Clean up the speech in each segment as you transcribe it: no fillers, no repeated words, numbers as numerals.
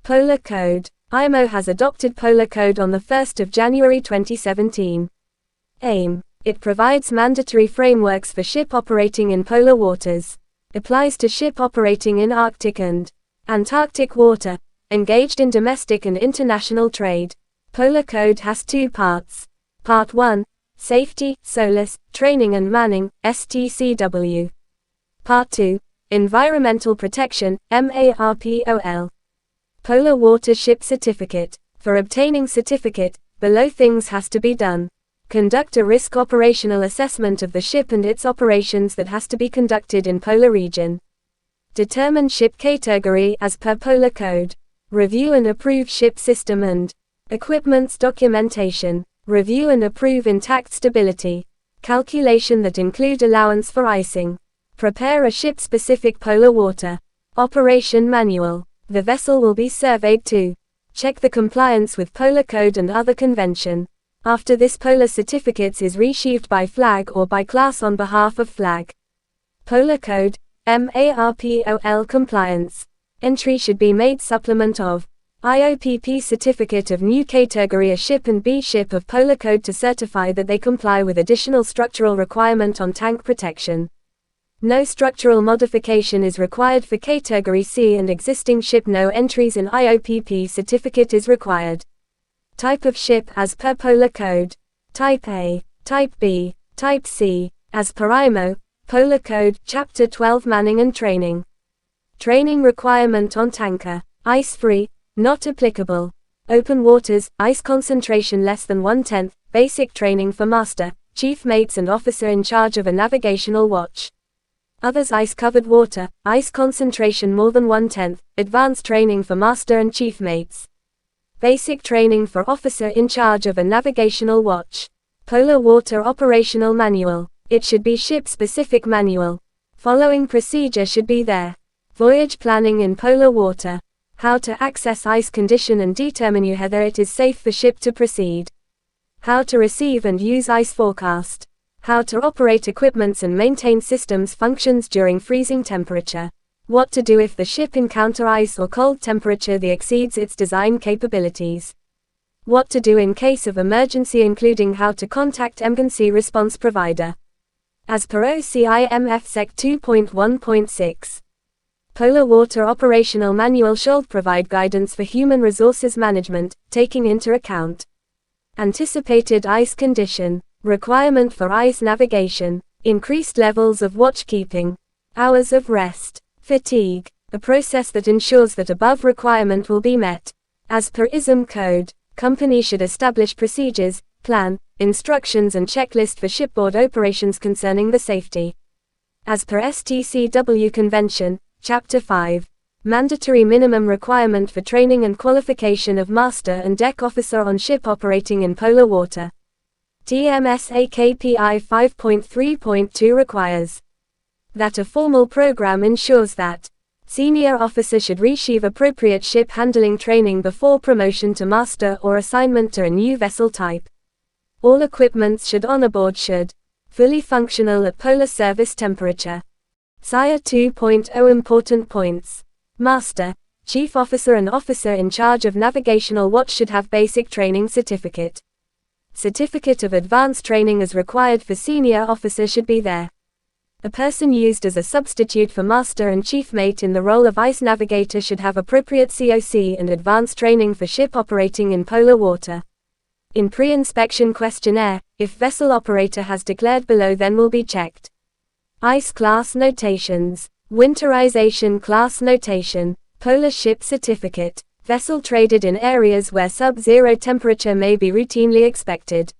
Polar Code. IMO has adopted Polar Code on the 1st of January 2017. Aim. It provides mandatory frameworks for ship operating in polar waters. Applies to ship operating in Arctic and Antarctic water, engaged in domestic and international trade. Polar Code has two parts. Part 1, Safety, SOLAS, Training and Manning, STCW. Part 2, Environmental Protection, MARPOL. Polar Water Ship Certificate. For obtaining certificate, below things has to be done. Conduct a risk operational assessment of the ship and its operations that has to be conducted in polar region. Determine ship category as per Polar Code. Review and approve ship system and equipment's documentation. Review and approve intact stability. Calculation that include allowance for icing. Prepare a ship-specific polar water operation manual. The vessel will be surveyed to check the compliance with Polar Code and other convention. After this, polar certificates is reissued by flag or by class on behalf of flag. Polar Code, MARPOL compliance. Entry should be made supplement of IOPP certificate of new category A ship and B ship of Polar Code to certify that they comply with additional structural requirement on tank protection. No structural modification is required for category C and existing ship. No entries in IOPP certificate is required. Type of ship as per Polar Code. Type A, Type B, Type C, as per IMO, Polar Code, Chapter 12 Manning and Training. Training requirement on tanker. Ice-free, not applicable. Open waters, ice concentration less than 1/10, basic training for master, chief mates and officer in charge of a navigational watch. Others ice-covered water, ice concentration more than 1/10, advanced training for master and chief mates. Basic training for officer in charge of a navigational watch. Polar Water Operational Manual. It should be ship-specific manual. Following procedure should be there. Voyage planning in polar water. How to access ice condition and determine whether it is safe for ship to proceed. How to receive and use ice forecast. How to operate equipments and maintain systems functions during freezing temperature. What to do if the ship encounter ice or cold temperature that exceeds its design capabilities. What to do in case of emergency, including how to contact emergency response provider. As per OCIMF Sec 2.1.6. Polar Water Operational Manual should provide guidance for human resources management, taking into account anticipated ice condition, requirement for ice navigation, increased levels of watchkeeping, hours of rest, fatigue, a process that ensures that above requirement will be met. As per ISM Code, company should establish procedures, plan, instructions and checklist for shipboard operations concerning the safety. As per STCW Convention, Chapter 5, mandatory minimum requirement for training and qualification of master and deck officer on ship operating in polar water. TMSA KPI 5.3.2 requires that a formal program ensures that senior officer should receive appropriate ship handling training before promotion to master or assignment to a new vessel type. All equipment should on aboard should fully functional at polar service temperature. SIA 2.0 Important points. Master, chief officer and officer in charge of navigational watch should have basic training certificate. Certificate of advanced training as required for senior officer should be there. A person used as a substitute for master and chief mate in the role of ice navigator should have appropriate COC and advanced training for ship operating in polar water. In pre-inspection questionnaire, if vessel operator has declared below, then will be checked. Ice class notations. Winterization class notation. Polar ship certificate. Vessel traded in areas where sub-zero temperature may be routinely expected.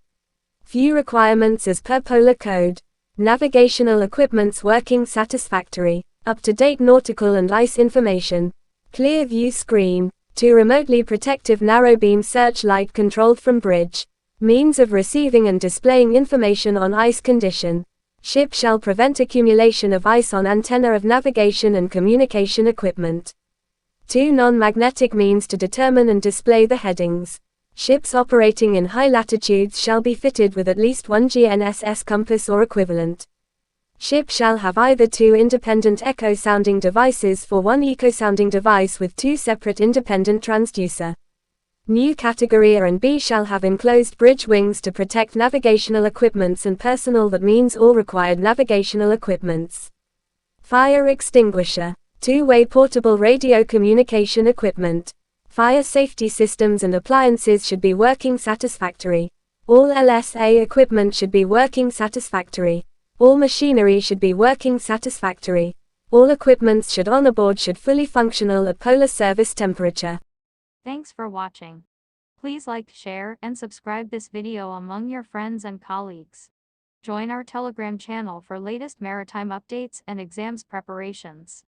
Few requirements as per Polar Code. Navigational equipments working satisfactory. Up-to-date nautical and ice information. Clear view screen. 2 remotely protective narrow beam searchlight controlled from bridge. Means of receiving and displaying information on ice condition. Ship shall prevent accumulation of ice on antenna of navigation and communication equipment. 2 non-magnetic means to determine and display the headings. Ships operating in high latitudes shall be fitted with at least 1 GNSS compass or equivalent. Ship shall have either 2 independent echo sounding devices for 1 echo sounding device with 2 separate independent transducer. New category A and B shall have enclosed bridge wings to protect navigational equipments and personnel. That means all required navigational equipments. Fire extinguisher. 2-way portable radio communication equipment. Fire safety systems and appliances should be working satisfactory. All LSA equipment should be working satisfactory. All machinery should be working satisfactory. All equipments should on board should fully functional at polar service temperature. Thanks for watching. Please like, share, and subscribe this video among your friends and colleagues. Join our Telegram channel for latest maritime updates and exams preparations.